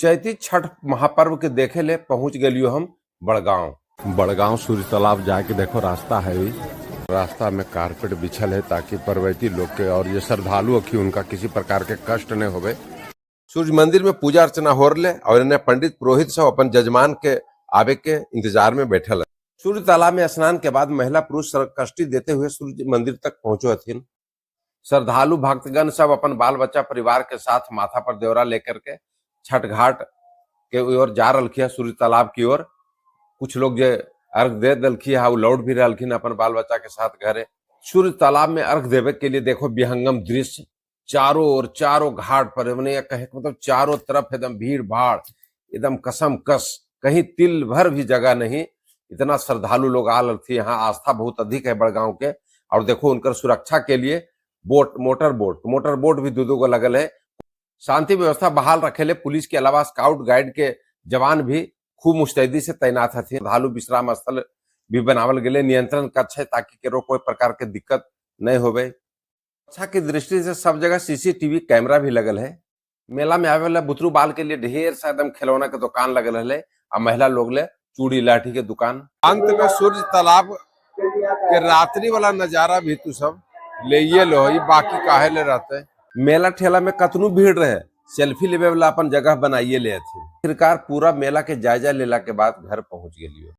चैती छठ महापर्व के देखे ले पहुंच गलियो हम बड़गांव सूर्य तालाब जाके देखो रास्ता है। रास्ता में कारपेट बिछल है ताकि परवैती लोग के और ये श्रद्धालु की उनका किसी प्रकार के कष्ट न होवे। सूर्य मंदिर में पूजा अर्चना हो रहे और इन्हें पंडित पुरोहित सब अपन जजमान के आवे के इंतजार में बैठल है। सूर्य तालाब में स्नान के बाद महिला पुरुष कष्टी देते हुए सूर्य मंदिर तक पहुंचो हथिन। श्रद्धालु भक्तगण सब अपन बाल बच्चा परिवार के साथ माथा पर देवरा लेकर के छठ घाट के ओर जा रखिया, सूर्य तालाब की ओर। कुछ लोग जो अर्घ दे दलखिया लौट भी रहलखिन अपन बाल बच्चा के साथ घरे। सूर्य तालाब में अर्घ देवे के लिए देखो विहंगम दृश्य, चारों ओर चारों घाट पर मैंने कहे मतलब चारों तरफ एकदम भीड़ भाड़, एकदम कसम कस, कहीं तिल भर भी जगह नहीं। इतना श्रद्धालु लोग आल थी। यहाँ आस्था बहुत अधिक है बड़गांव के। और देखो उनकर सुरक्षा के लिए मोटर बोट भी दो को लगल है। शांति व्यवस्था बहाल रखेले पुलिस के अलावा स्काउट गाइड के जवान भी खूब मुस्तैदी से तैनात हथिन। श्रद्धालु विश्राम स्थल भी बनावल गए, नियंत्रण कक्ष है ताकि केरो कोई प्रकार के दिक्कत नहीं होवे। अच्छा की दृष्टि से सब जगह सीसीटीवी कैमरा भी लगल है। मेला में आवे वाला बुतरू बाल के लिए ढेर सा एकदम खिलौना के दुकान लगल है और महिला लोग ले चूड़ी लाठी के दुकान। अंत में सूर्य तालाब के रात्रि वाला नजारा भी तू सब ले ये लो, बाकी काहे ले रहते। मेला ठेला में कतनू भीड़ रहे, सेल्फी लेवे वाला अपन जगह बनाइए ले। आखिरकार पूरा मेला के जायजा लेला के बाद घर पहुंच गए।